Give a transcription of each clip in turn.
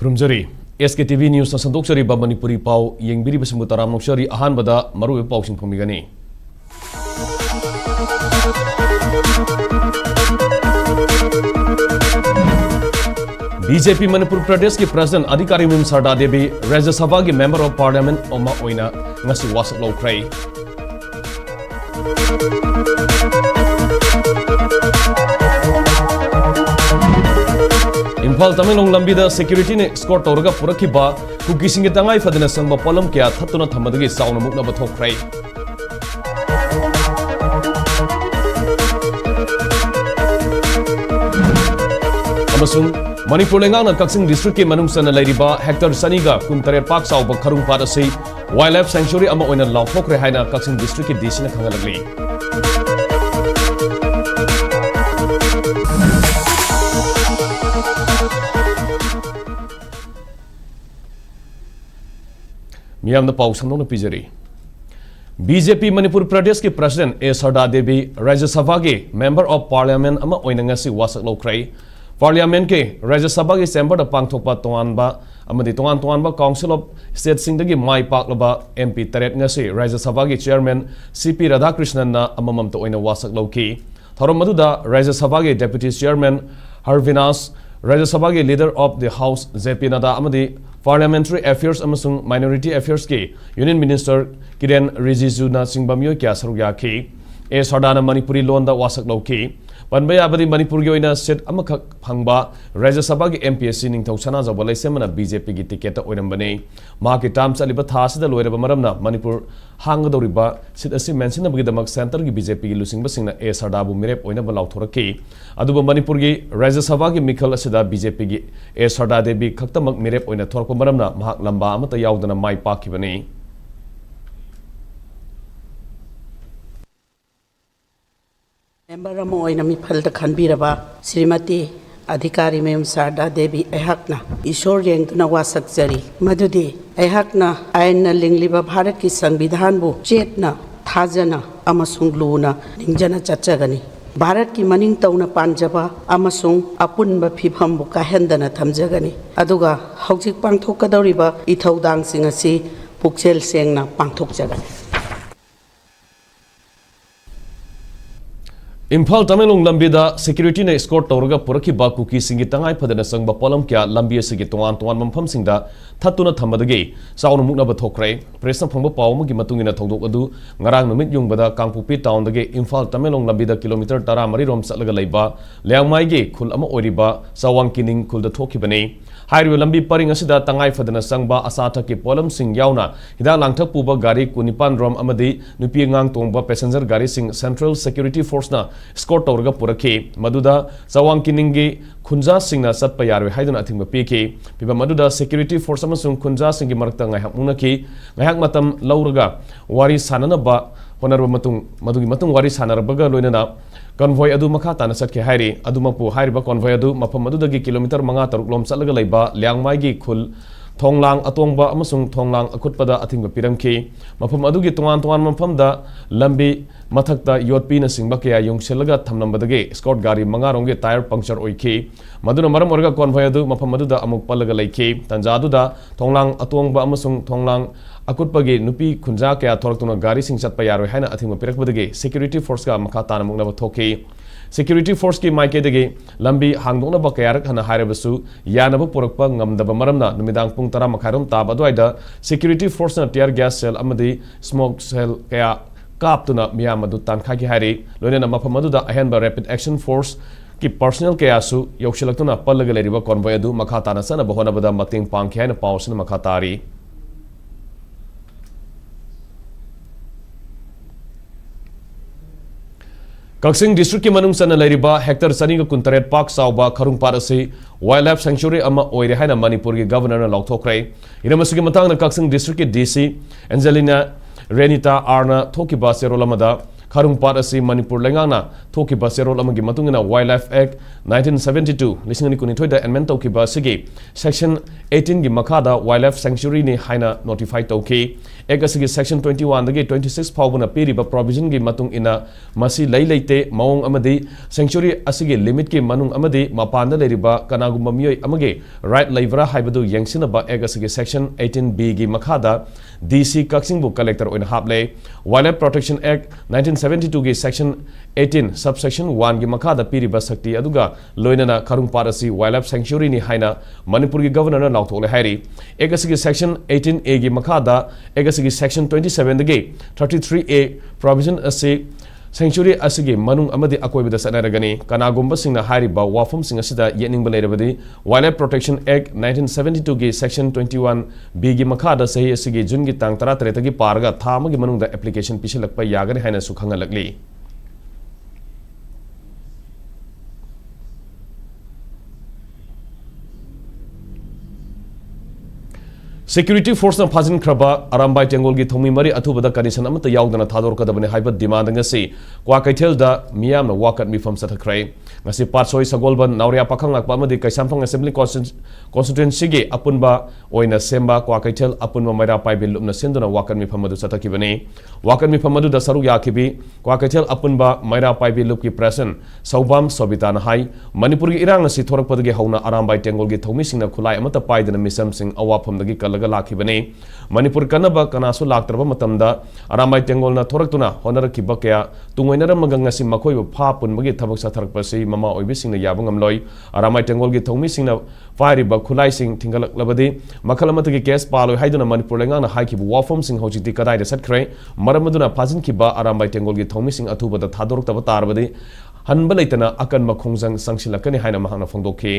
Kurumjari SKTV News na sandokjari ba Manipuri pau yengbiri basimbu taram nokjari ahanbada maruwe pau sing phumigani. BJP Manipur Pradesh ki President Adhikari Mim Sarda Devi Rajya Sabha ki Member of Parliament oma oina ngasi wasak lokrai. Imphal Tamilong lambida security ne escort torga purakhiba kuki singi tangai fadina sangba polam kya thatuna thamadagi sauna mukna bathokrai. Amasung Manipur lengang Kaksing district ke manungsana lairiba hector saniga kuntare park sauba kharung pada sei wildlife sanctuary ama oina lawthokre haina Kaksing district ke DC na khangalagli. Miyam na pau samnong na pijari. BJP Manipur Pradesh ke President A. Sarda Devi Rajya Sabha ke Member of Parliament ama oina ngasi wasak lokrai. Parliament ke Rajya Sabha ke chamber da pangthokpa tonganba amadi tonganba Council of State singdagi mai paklaba MP taret ngasi Rajya Sabha ke Chairman CP Radhakrishnan na amamam to oina wasak loki. Thorom maduda Rajya Sabha ke Deputy Chairman Harvinas, Rajya Sabha ke Leader of the House JP Nada amadi Parliamentary Affairs amasung Minority Affairs ke Union Minister Kiren Rijiju na singbamyo kya sarugya ki A. Sardana Manipuri loan da wasak loki. Panbaya abadi Manipur gi oina set amakak phangba Rajya Sabha gi MPSC ningthau sana jabalai semana BJP gi ticket ta oirambane ma ki tam chaliba tha sida loiraba maramna Manipur hangdoriba sit asi mention abagi damak center gi BJP gi lusingba singna A. Sarda bu mirep oina ba lauthoraki aduba Manipur gi Rajya Sabha gi mikhal asida BJP gi A. Sarda Devi khaktamak mirep oina thorko maramna mahak lamba amata yaudana mai pakibane. Member of Imphal the Kanbiraba, Srimati Adhikari Mem Sarda Devi Ehakna, Ishor Yang Nawasak Zari, Madudi, Ehakna, Aina Lingliba Bharaki Sanbidhanbu, Jetna, Thazana, Amasung Luna, Ninjana Chachagani. Bharat ki maning tauna Panjaba, Amasung, Apunba Pipambu Kahendana Tamjagani, Aduga, Hoksik Pangtokadoriba, Ithau Dang Singasi, Puksel Sengna Pangtok Jagani. Imphal Tamilong lambida security na escort torga puraki ba kuki singi tangai phadana sangba polam kya lambi asigi tongan mampham singda thatuna thamadagi saunu mukna ba thokrai pressna phangba pawmu gi matungina thodok adu ngarang numit yungbada Kangpupi town dagi Imphal Tamilong lambida kilometer 10 rom satlaga leiba leangmai ge khul ama oriba sawang kining khul da thokibane hairu lambi paring asida tangai phadana sangba asatha ki polam sing yauna hida langthak puba gari kunipan rom amadi nupi ngang tongba passenger gari sing Central Security Force na escort torga puraki maduda sawang kiningi khunja singna satpa yarwe haiduna athingba piki piba maduda security force amasung khunja singi marakta ngai hakmunaki ngai matam lauraga wari sanana ba honarba matung madugi matung wari sanarbaga loinana convoy adu makha tana satke hairi adumapu hairiba convoy adu mafam madudagi kilometer 5-6 lom satlaga leiba leangmai gi khul Thonglang atongba amasung thonglang akutpada athingba piramki mafam adugi tongan mafam da lambi mathakta yotpi na singba kya yongshelaga thamnambadagi escort gari mangarongge tire puncture oiki maduna maram orga convoy adu mafam aduda amuk palaga leiki tanjadu da thonglang atongba amasung thonglang akutpagi nupi khunja kya thoraktuna gari sing chatpa yaroi haina athingba pirakbadagi security force ka makha tana mukna thoki Security Force ki maike degi lambi hangdongna ba kayarak hana hairebasu yanaba purakpa ngamdaba maramna numidang pung 10 makhairom tab adwaida Security Force na tear gas cell amadi smoke cell kaya kaptuna miyamadu tankha ki hairi loinena mafamadu da ahenba Rapid Action Force ki personnel kaya su yokshelaktuna pallaga leriba convoy adu makha tana sana bahona bada mating pangki haina pawsna makha tari Kaksing district ki manung sana lairiba hector saniga kuntaret park sauba kharung parasi wildlife sanctuary ama oire haina Manipur gi governor na lauthokrai iramasugi matang na Kaksing district ki DC Angelina Renita Arna thokiba serolamada kharung parasi Manipur lengana thokiba serolamagi matungina Wildlife Act 1972 lisingani kunithoi da amendment tokiba sigi section 18 gi makhada wildlife sanctuary ni haina notify toki Ek asigi section 21 dagi 26 faubuna piriba provision gi matung ina masi lei leite maung amadi sanctuary asigi limit ki manung amadi mapanda leriba kanagumba miyoi amage right laibra haibadu yengsinaba ek asigi section 18B gi makhada DC Kaksingbu collector oina haple Wildlife Protection Act 1972 gi section 18 subsection 1 gi makhada piriba sakti aduga loinana karungpar asi wildlife sanctuary ni haina Manipur gi governor na lauthole hairi ek asigi section 18A gi makhada ek asigi section 27 dagi 33A provision asi sanctuary asigi manung amadi akoibada sanaragani kanagumba singna hairiba wafum singa sida yening balerabadi Wildlife Protection Act 1972 gi section 21B gi makhada sahi asigi jun gi tang 13 gi parga thama gi manung da application pisilakpa yagani haina sukhangalakli Security force na phajin khraba arambai tengol gi thomi mari athubada condition amata yaudana thador kadabane haiba demand ngasi kwa kaithel da miyam na wakat mi fam sathakrai ngasi patsoi sagolban nauria pakhang lakpa amadi kaisamphang assembly constituency gi apunba oina semba kwa kaithel apunba maira paibil lumna senduna wakat mi fam adu sathakibane wakat mi fam adu da saru yakibi kwa kaithel apunba maira paibil lup ki president saubam sobita na hai Manipur gi irang ngasi thorak padagi hauna arambai tengol gi thomi singna khulai amata paidana misam sing awafam dagi lakibane Manipur kanaba kanasu laktraba matamda aramai tengol na thoraktuna honarakhiba kya tungoinara magangasi makhoi pha punbagi thabak satharakpasi mama oibisingna yabangam loi aramai tengol gi thomi singna fairiba khulai sing thingalak labadi makhalamata gi case paloi haiduna Manipur lenga na haikibu wafom sing hojiti kadai da satkre maramaduna phajin khiba aramai tengol gi thomi sing athubada thadorok taba tarbadi hanba leitana akan makhongjang sangsilakani haina mahangna phongdokhi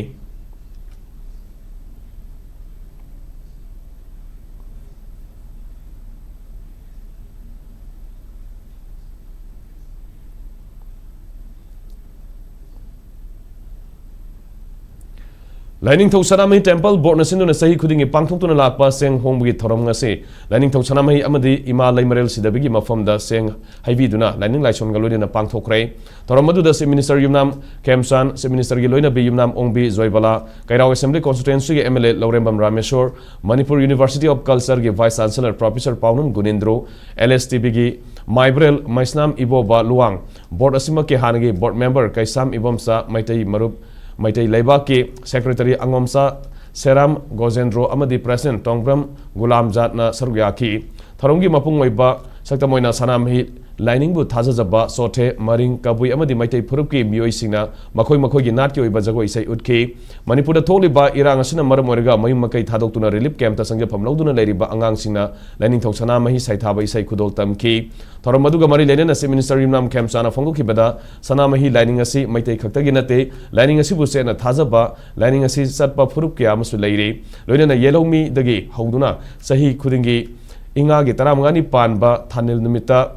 Lining Thau Sanamahi Temple Board na sinduna sahi khudingi pangthoktuna lakpa seng hongbugi thoram ngase Lining Thau Sanamahi amadi ima laimarel sidabigi mafamda seng haibiduna lining laison galoina pangthokrai thoram madu da se minister yumnam Kemsan se minister gi loina bi yumnam ongbi Joybala Kairao Assembly constituency gi MLA Laurembam Rameshwar Manipur University of Culture gi Vice Chancellor Professor Paunum Gunindro LSTB gi Maibrel Maisnam Iboba Luang Board asima ke hanagi board member Kaisam Ibomsa Maitai Marup Maitai Laiba ke Secretary Angomsa Seram Gojendro Amadi President Tongbram Gulam Jatna Saruyaki Tharungi Mapung Waiba Saktamoina Sanamhi Lining bu Thazazaba Sote Maring Kabui Amadi Maitai Purupki Mioi Singna Makoi Makoi Natki Oiba Jago Isai Utki Manipur Toliba Irang Asina Maramoriga Mayum Makai Thadokuna Relief Camp Tasanga Pamlauduna Leriba Angang Singna Lining Thau Sanamahi Saitaba Isai Kudol Tamki Tharamaduga Mari Lenen as Minister Yumnam Camp Sana Fongo Kibada Sanamahi Lining Asi Maitai Kaktaginate Lining Asi Busena Thazaba Lining Asi Satpa Purupki Amasu Leiri Loina Yellow Me Dagi Hauduna Sahi Kudingi Inga Gitaramani Panba Thanil Numita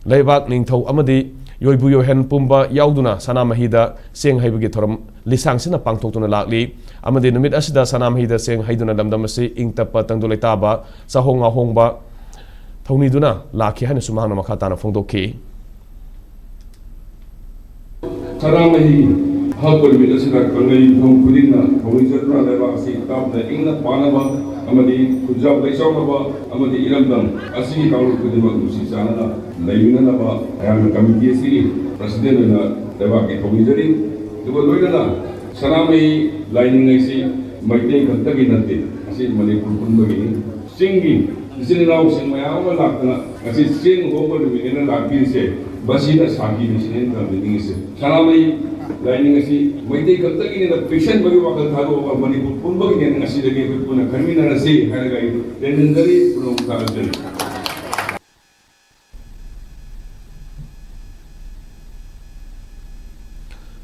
Laibak Ningthau Amadi Yoibu Yohen Pumba Yauduna Sanamahida Seng Haibagi Thoram Lisang Sina Pangtokuna Lakli Amadi Numit Asida Sanamahida Seng Haiduna Damdamasi Ingtapa Tangduletaba Sahonga Hongba Thoniduna Laki Hana Sumana Makatana Fongdoki Sanamahi Hakul Midasida Kangai Hong Kudina Horizontal Levasi Tabla Ingna Panaba Amadi Kujab Laisonaba Amadi Iramdam Asi Kaur Kudima Musi Sanana Layunanaba Ayam Committee President Levaki Horizari Duba Loidana Sanamahi Lining Isi Maite Kantaginati Asi Manipur Kundagi Singi Isinau Singmayama Lakana Asi Sing Homer within a Lakin say Basina Saki Mission Committee Sanamahi Lining Asi Maite Kantagin in the patient Bagawaka Taro Manipur Pumbagi and Asi the Gate Puna Kamina Say Haragai Legendary from Karajan.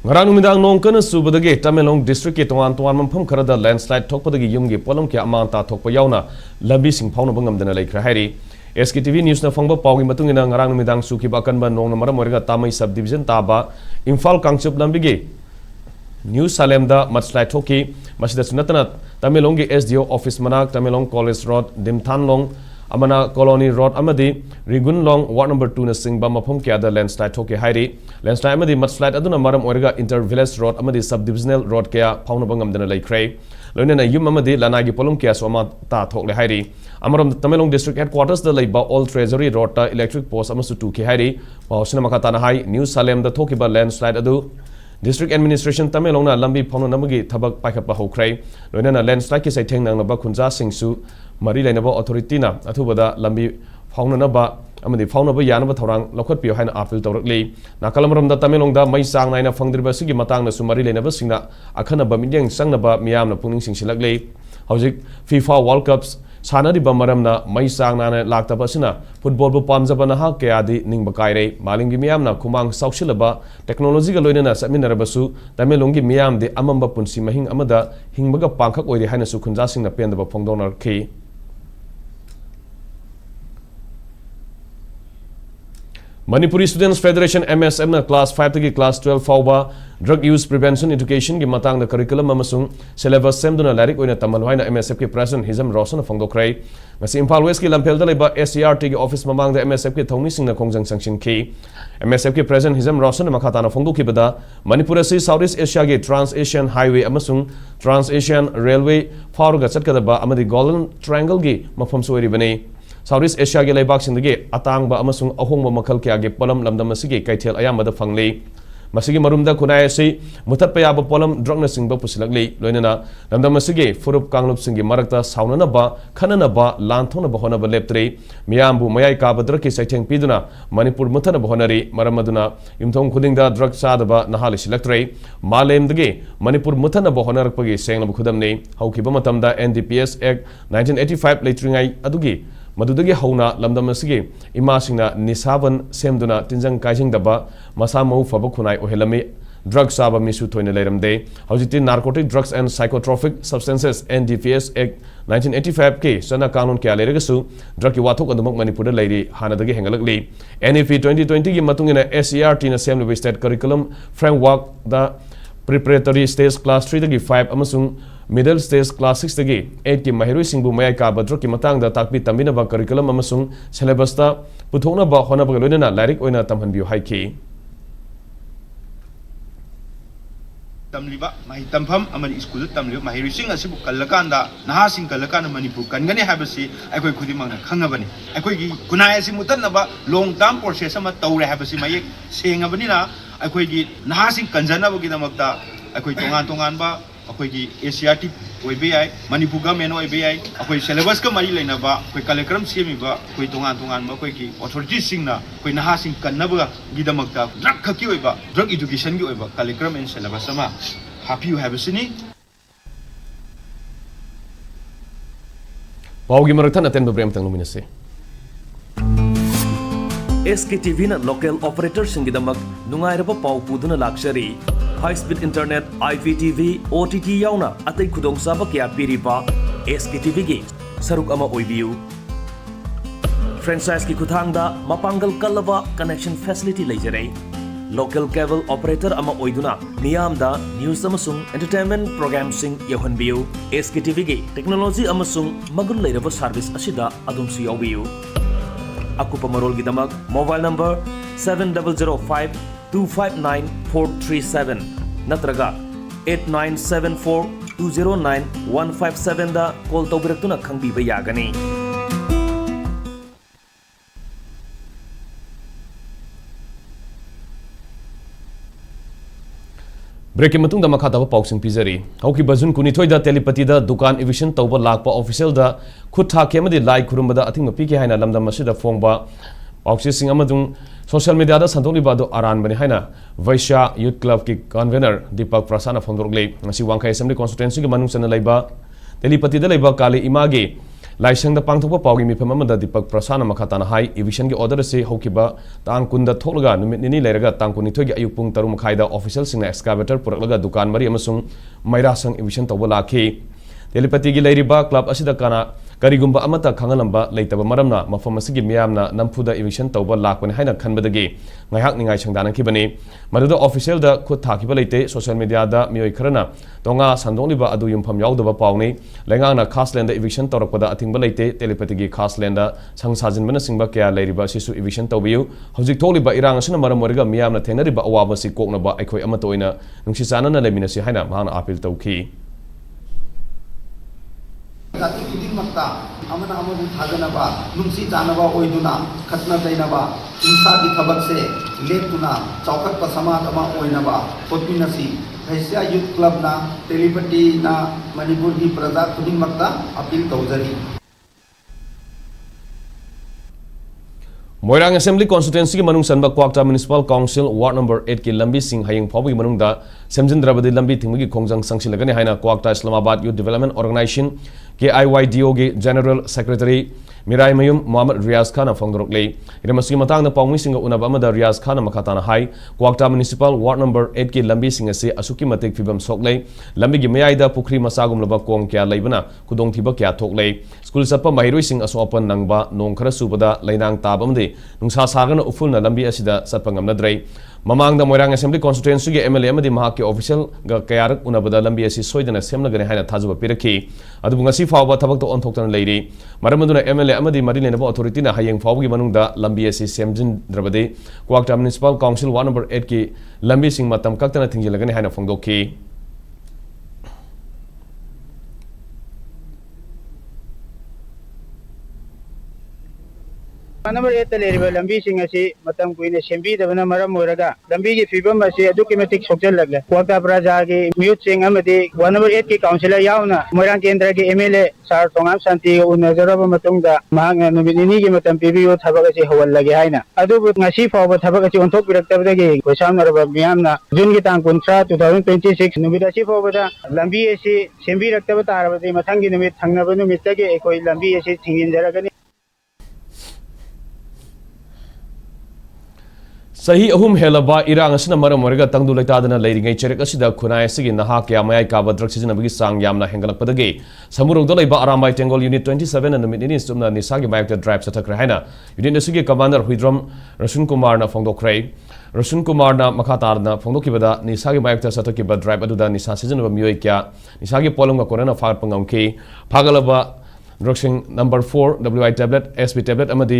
Ngarang numidang nong kana subadagi Tamelong district ke tuan mampham kharada landslide thokpadagi yumgi polom ke amanta thokpa yauna lambi singphawna bangamdana laikra hairi SKTV news na phangba pawgi matungina ngarang numidang sukiba kanba nong na maram orga tamai subdivision taba Imphal Kangchup lambigi New Salem da mudslide thoki masida sunatana Tamelong ge SDO office manak Tamelong College Road Dimthan Long Amana Colony Road Amadi Rigun Long Ward number 2 na Singba mafam kya da landslide thoke hairi landslide amadi mudslide aduna maram orga inter village road amadi subdivisional road kya phawna bangam dana laikrai loina na yum amadi lanai gi polum kya so ama ta thok le hairi amaram Tamelong district headquarters da leiba all treasury road ta electric post amasu tu ki hairi pausna makata na hai New Salem da thokiba landslide adu district administration Tamelong na lambi phonu namagi thabak paikhat pa hokrai loina na landslide ki sai theng nang na ba khunja singsu mari laina ba authority na athubada lambi phonu na ba amadi phonu ba yana ba thorang lokhat pio haina appeal tawrakli na kalamaram da Tamelong da mai sang naina phangdriba sigi matang na sumari laina ba singna akhana ba midyang sangna ba miyam na pungning singsilakli hojik FIFA World Cups Sanadi Bamaramna, Mai Sang Nana Lakta Pasina, football Pamzabanaha, Kayadi, Ningbakaire, Malingi Miamna, Kumang, Saushilaba, technology Galina, Saminarabasu, Tamelongi Miam, the Amamba Punsi Mahing Amada, Hingbaga Pankak or the Hanasu Kunzasing the Pen of Pongdonar K. Manipuri Students Federation MSM na class 5 tagi class 12 fawba drug use prevention education gi matang na curriculum amasung syllabus semduna larik oina tamalwai na MSF ki president Hizam Rosan phangdokrai ngasi Imphal West ki lampel da leba SCRT ki office mamang da MSF ki thongni singna khongjang sangshin ki MSF ki president Hizam Rosan makata na phangdoki bada Manipur si Southeast Asia gi Trans Asian Highway amasung Trans Asian Railway faruga chatkadaba amadi Golden Triangle gi mafam suwari bane Southeast Asia ge laibak sindagi atangba amasung ahongba makhal kya ge polam lamdam asigi kaithel ayamada phangli masigi marumda kunai asi mutat payaba polam drugna singba pusilakli loinana lamdam asigi furup kanglup singi marakta saunana ba khanana ba lanthona ba hona ba leptre miyambu mayai ka badra ki saitheng piduna Manipur muthana ba honari maramaduna imthong khudingda drug sadaba nahali silaktre malemdagi Manipur muthana ba honarakpagi sengna khudamni haukiba matamda NDPS Act 1985 leitringai adugi Madudagi hauna lamdam asigi imasingna nisaban semduna tinjang kaising daba masa mau faba khunai ohelami drug saba misu thoina leiramde hojiti narcotic drugs and psychotropic substances NDPS Act 1985 ke sana kanun kya leregasu drug ki wathok adumak Manipur leiri hanadagi hengalakli NEP 2020 gi matungina SCRT na semle state curriculum framework da preparatory stage class 3 dagi 5 amasung middle stage class 6 dagi 8 ki mahirui singbu mayai ka badro ki matang da takpi tambina ba curriculum amasung syllabus ta puthona ba hona ba loina larik oina tamhanbiu haiki tamliba mahi tampham amani school tamliba mahirui sing asibu kallakanda naha sing kallakanda Manipur kangani habasi aikoi khudimangna khangabani aikoi gi kunai asi mutanaba long term process ama tawre habasi mayek sengabani na aikoi gi naha sing kanjana bagi damakta aikoi tongan ba akoi gi ACRT oibai Manipur government oibai akoi syllabus ka mari leina ba akoi कार्यक्रम semi ba akoi tongan ba akoi gi authority singna akoi naha sing kannaba gi damakta drug khaki oiba drug education gi oiba कार्यक्रम and syllabus ama happy habasini Paugi maraktan aten bebrem tang luminase SKTV na local operator singidamak nungairaba pau puduna lakshari high speed internet IPTV OTT yauna atai khudong saba kya piriba SKTV gi saruk ama oibiu franchise ki kuthangda mapangal kalaba connection facility leijare local cable operator ama oiduna niyamda news amasung entertainment program sing yohanbiu SKTV gi technology amasung magul leiraba service asida adumsi yawiu Akupa Marol Gidamak, mobile number 7005-259-437, Natraga 8974-209-157 da call tawbiratuna khangbiba yagani. Breaking matung da makha taba pausing pizari hauki bazun kunithoi da telepathy da dukan eviction tawba lakpa official da khutha kemadi lai khurumba da athing mapi ke haina lamdam masida phongba pausi sing amadung social media da santoli ba do aran bani haina Vaishya Youth Club ki convener Deepak Prasana phongdorgle ngasi wangkai assembly constituency ki manung sana laiba telepathy da laiba kali image laisang da pangthokpa paugi mifam amada Deepak Prasana makhatana hai eviction ki order se hokiba tang kunda tholaga numit nini leiraga tang kunithoi gi ayuk pung 3 makhai da official singna excavator puraklaga dukan mari amasung maira sang eviction tawba lakhi telepathy gi leiriba club asida kana karigumba amata khangalamba leitaba maramna mafam asigi miyamna nampuda eviction tawba lakpani haina khanbadagi ngaihak ningai sangdana kibani maduda official da khut thakiba leite social media da mioi kharana tonga sandongliba adu yumpham yaudaba pawni lengangna khasland da eviction tawrakpada athingba leite telepathy gi khasland da sangsajinbana singba kya leiriba sisu eviction tawbiu hojik tholiba irang asina maram wariga miyamna thenariba awaba si koknaba aikhoi amata oina nungsi chanana leminasi haina mahana appeal tawki जाति खुदिंगमक्ता अमना अमबु थाजनबा नुंसी जानबा ओइदुना खतना दैनबा हिंसा की थबक से लेतुना चौकट समाज अमा ओइनबा होतमिनसी भैस्या youth club ना टेलीपति ना मणिपुर की प्रजा खुदिंगमक्ता अपील तौजरी मोइरांग असेंबली कॉन्स्टिट्यूएंसी की मनुंग सनबा Kwakta municipal council ward number 8 की लंबी सिंह हयिंग फाउबी मनुंगदा सेमजिंद्रबदी लंबी थिंगगी खोंजंग संगसिलगने हाइना क्वाक्टा इस्लामाबाद यूथ डेवलपमेंट ऑर्गेनाइजेशन के IYDO के general secretary Mairaimayum Mohammad Riyaz Khan फोंदोरकले इरमसी मतांग पाउमी सिंह उनब अमदा रियाज खान मखाताना हाई क्वाक्टा म्युनिसिपल वार्ड नंबर 8 की लंबी सिंह से असुकी मतेक फिबम सोकले लंबी की मयाइदा पुखरी मसागुमलब कोंग क्या लेबना खुदोंथिब क्या थोकले स्कूल चप्पा महिरोई सिंह असोपन नंगबा नोंग खरा सुबदा लैनांग ताबमदे नुंसा सागन उफुलना लंबी असिदा सत्पा ngamnadrei mamang da moirang assembly constituency ge MLA amadi mahak ke official ga kayarak unabada lambi asi soidana semlagane haina thajuba pirakhi adu ngasi fawba thabak to onthoktan leiri maramaduna MLA amadi marilena authority na hayeng fawgi manungda lambi asi semjin drabade kwakta municipal council ward number 8 ki lambi sing matam kaktana thingjilagane haina phongdokhi number 8 लेरिबा लंबी सिंह असि मतम कुइने सेंबी दबना मरम मोरगा लंबी की फिबम असि अदुकी मतिक सोक्चल लगले quota प्रजा की म्यूट सिंह अमदि 1 नंबर 8 की काउंसिलर यावना मोइरांग केंद्र के MLA सार तोंगाम शांति उनजरब मतुंगदा महांग नुमिनि की मतम पीबीओ थबक असि हवल लगे हाइना अदुबु ngasi फावबा थबक असि ओंथोक बिरक्तबदगी कोसामनरबा मियामना जून की तांग 19 2026 नुमित असि फावबदा लंबी असि सेंबी रक्तब तारबदि मथंगी नुमित थंगनब नुमितगे एकोई लंबी असि थिंगिनजरगनी सही अहुम हेलबा इरांग असना मरम मरगा तंगदु लेतादना लेरिंगै चेरेक असिदा खुनाय सिगी नहा क्या मयाय का बद्रक सिजनबगी सांग यामना हेंगलकपदगे समुरुगदो लेबा आरामबाई टेंगोल यूनिट 27 न मिनिनि सुमना निसागी बाइकता ड्राइव सथखरे हैना यूनिट असुगी कमांडर हुइद्रम रसुन कुमार ना फोंदोखरे रसुन कुमार ना मखातार ना फोंदोकिबदा निसागी बाइकता सथकिबा ड्राइव अदुदा निसा सिजनबा मियोय क्या निसागी पोलंगा कोरना फाग पंगमके फागलबा ड्रग्सिंग number 4 WI tablet SP tablet amadi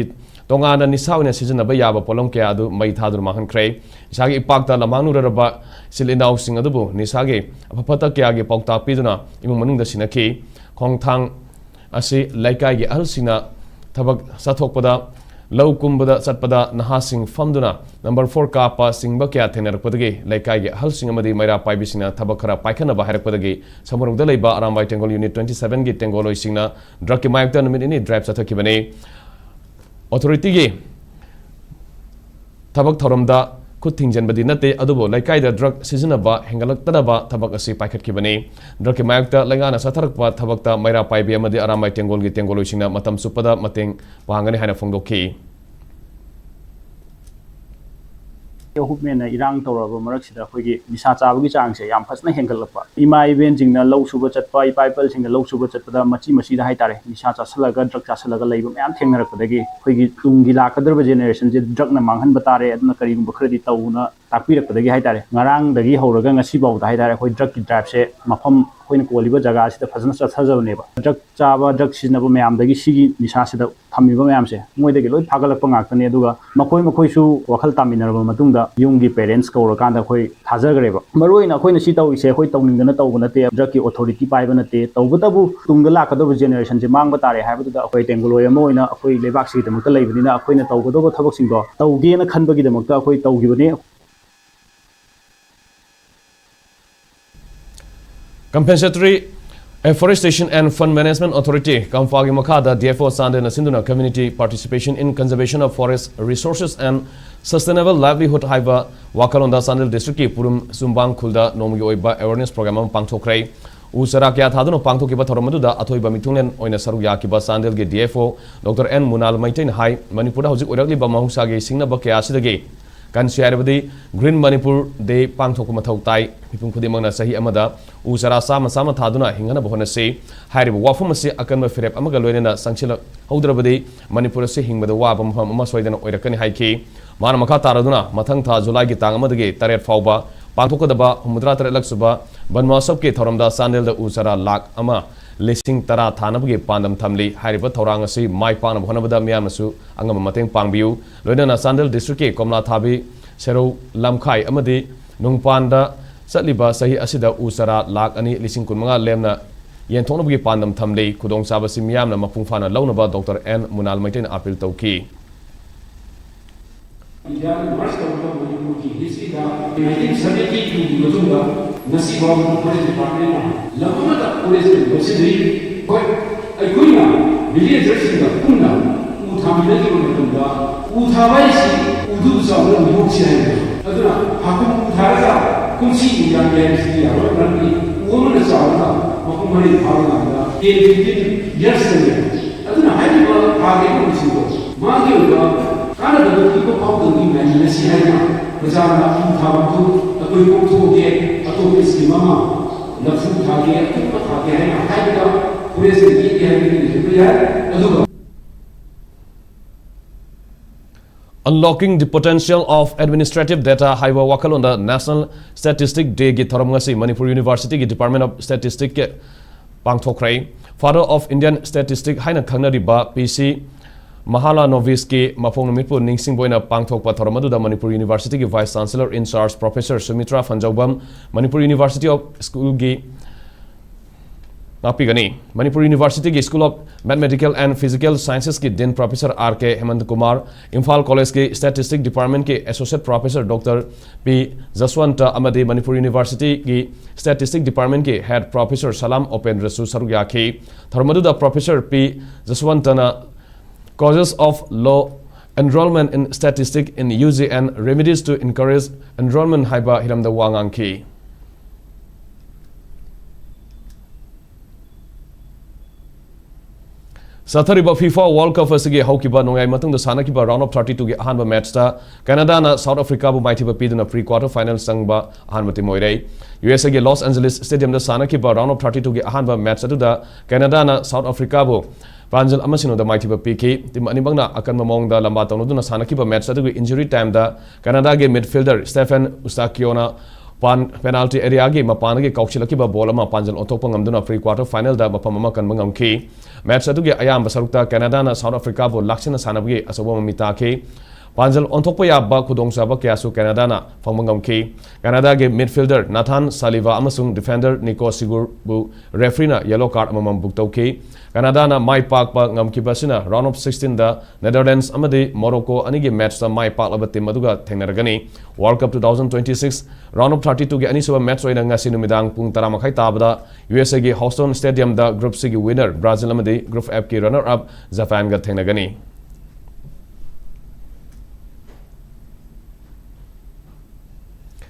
tongana nisauna sijanaba yaba polom kya adu mai thadur mahan krai isagi ipakta lamangnu raba silindau sing adubu nisage apapata kya ge paukta piduna imung manungda sinaki khongthang asi laikai ge alsina thabak sathokpada lau kumbada satpada nahasing famduna number 4 ka pa singba kya thenarakpadage laikai ge halsing amadi maira paibisina thabak khara paikhana baharakpadage samurugda leiba arambai tengol unit 27 ge tengol oisingna drug ki mayakta numini drive sathakibane authority ge thabak thoramda khut thingjanbadi nate adubo laikai da drug sijanaba hengalaktanaba thabak asi paikhatkibane drug ki mayakta langana satharakpa thabakta maira paibi amadi arambai tengol ge tengol oisingna matam supada mateng pahangani haina phongdokhi हुकमेना इरांग तौरब मरक्सिदा अखोगी निसा चाबगी चांगसे याम फसना हेंगलपा इमा event जिंगना लौ सुबा चटपा इपाइपल सिंग लौ सुबा चटपदा मची मसीदा हाइतारे निसा चासलगा drug चासलगा lab मयाम थेंगरकदगी अखोगी Tungi लाकदरब generation जे drug ना मांगहन बतारे अदना करीगुम बखरदी तौना ताकपिरकदगी हाइतारे ngarang dagi hawraga ngasi bawda haidare khoi drug ki drive se mafam khoina koliba jaga sida phajana chathajabneba drug chaba drug siznaba mayam dagi sigi nisa sida thamiba mayam se moi dagi loi phagalakpa ngaktane aduga makhoi su wakhal taminaraba matungda yumgi parents kawra kanda khoi thajagreba maroina khoina si tawi se khoi tawningdana tawbana te drug ki authority paibana te tawbatabu tungda lakadabu generation je mangba tare haibaduda khoi tengoloi ama oina khoi lebak si damakta leibadina khoina tawgodoba thabak singdo tawgena khanbagi damakta khoi tawgibane Compensatory Afforestation and Fund Management Authority Kamfagi Makada DFO Sande Nasinduna Community Participation in Conservation of Forest Resources and Sustainable Livelihood Haiba Wakalonda Sandel District ki Purum Sumbang Khulda Nomugi Oiba Awareness Program Pangthokrai Usara kya thadano pangthokiba thoromaduda athoiba mitunglen oina saru yakiba Sandel ge DFO Dr. N Munal Maitain Hai Manipur hauzik orakli ba mahusa ge singna ba kya sidage kan siarabadi Green Manipur de pangthokuma thautai mipum khudimangna sahi amada usara sama sama thaduna hingana bohona se hairiba wafum se akanma firep amaga loinena sangchila haudrabadi Manipur se hingbada wabam ham ama soidana oirakani haiki mana makha taraduna mathang tha July gi tang amadage taret fauba pangthokadaba humudra taret laksuba banmasab ke thoramda Sandel da usara lak ama listing tara thanabagi pandam thamli hairiba thorang asi mai pana bhonabada miyamasu angama mateng pangbiu loinana Sandel district ke komla thabi sero lamkhai amadi nungpanda satliba sahi asida usara lak ani lising kunmanga lemna ꯌꯦꯟꯊꯣꯛꯅꯕꯒꯤ ꯄꯥꯟꯗꯝ ꯊꯝꯂꯤ ꯈꯨꯗꯣꯡꯆꯥꯕꯁꯤ ꯃꯤꯌꯥꯝꯅ ꯃꯄꯨꯡ ꯐꯥꯅ ꯂꯧꯅꯕ doctor N ꯃꯨꯅꯥꯜ ꯃꯩꯇꯩꯅ appeal ꯇꯧꯈꯤ Indian March Government Manipur history da 1972 mazunga nasi babu police department lamata police bosidi but aikuina villagers da kunna uthamina ki matunda uthabai si udu saura mukhi hai aduna hakum utharaga kunsi indian police ki aro ranni umana saura makumari bhavana da yes aduna haiba aage kunsi ko magi uda kana da ko pauta ni mai nasi hai bazara uthabu akoi ko to ge ato iski mama lafu thage ato thage hai haiba police ki hai ni ya aduga Unlocking the potential of administrative data haiba wakalon da National Statistic Day gi thoram ngasi Manipur University gi Department of Statistics ke pangthokrai Father of Indian Statistics haina khangnariba PC Mahala Novis ki mafong Manipur ningsing boina pangthokpa thoram adu da Manipur University gi Vice Chancellor in charge Professor Sumitra Fanjawbam Manipur University of School gi Napigani Manipur University ki School of Mathematical and Physical Sciences ki Dean Professor R.K. Hemant Kumar Imphal College ki Statistics Department ki Associate Professor Dr. P. Jaswanta Amadi Manipur University ki Statistics Department ki Head Professor Salam Opendra Su Sarugaki Tharmadu da Professor P. Jaswantana Causes of Low Enrollment in Statistics in UG and Remedies to Encourage Enrollment Haiba Hiramda Wanganki Sathariba FIFA World Cup asigi haukiba nongai matungda sanakiba round of 32 gi ahanba match ta Canada na South Africa bu maithiba piduna pre-quarter final sangba ahanba timoi USA gi Los Angeles Stadium da sanakiba round of 32 gi ahanba match adu da Canada na South Africa bu Panjal amasino da maithiba piki tim anibangna akan mamong da lamba tawnu na sanakiba match adu injury time da Canada gi midfielder Stephen Ustakiona penalty area gi mapan gi kaukchilaki ba ball ama panjal otokpa ngamduna pre-quarter final da mapam ama kan mangamki match adu gi ayam basarukta Canada na South Africa bo laksina sanabgi asoba mamita ki panjal ontokpa yabba khudongchaba kyasu Canada na phangmangamki Canada gi midfielder Nathan Saliva amasung defender Nico Sigur bu referee na yellow card amam buktauki Canada na mai pak pa ngamki basina round of 16 da Netherlands amadi Morocco anigi match da mai pak laba team aduga thengnaragani World Cup 2026 round of 32 gi anisuba match oina ngasi numidang pung 10 makhai tabada USA gi Houston Stadium da Group C gi winner Brazil amadi Group F ki runner up Japan ga thengnagani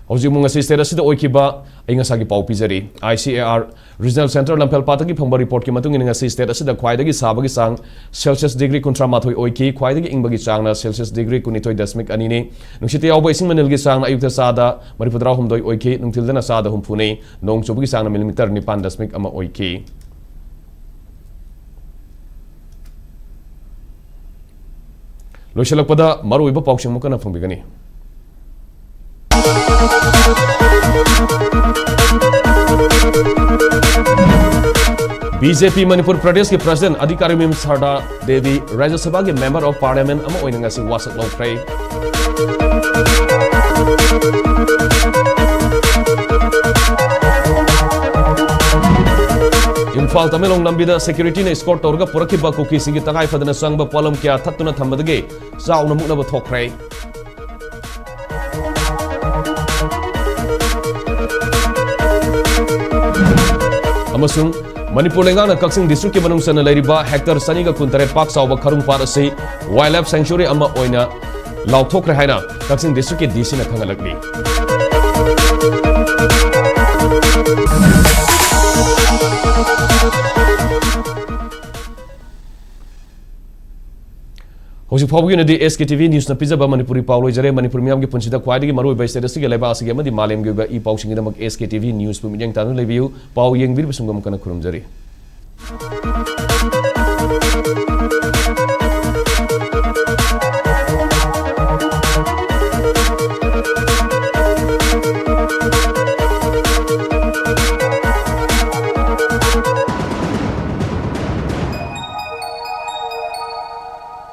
Hojik mung asi state asida oikiba ai ngasagi pau pizari ICAR Regional Center Lampel Patagi phangba report ki matung ina ngasi state asida khwaidagi sabagi sang Celsius degree kontra mathoi oiki khwaidagi ingbagi sang na Celsius degree kunitoi dasmik anini nungsiti yawba ising manil gi sang na ayukta sada maripudra humdoi oiki nungtildana sada humphune nong chobugi sang na millimeter 9 dasmik ama oiki loishalakpada maruiba pauksing mukana phangbigani BJP Manipur Pradesh के President Adhikari Mim Sarda Devi Rajya Sabha के Member of Parliament ama oina ngasi wasak lokrai Imphal Tamilong Lambida Security na escort torga purakiba kuki singi tangai fadana sangba polam kya thattuna thambadage sauna mukna ba thokrai amasung Manipur lengana kaksing district ke manung sana lairiba hectare saniga kuntare pak sawba kharung par ase wildlife sanctuary ama oina lauthok rehaina kaksing district ke DC na khangalakli Hojik phawgi na di SKTV news na pizza ba Manipuri Paulo jare Manipur miam ge punchida khwaidagi maru bai state asigi leba asigi amadi malem ge ba i pawsing da mak SKTV news pu mijang tanu lebiu paw yeng bir bisungam kana khurum jare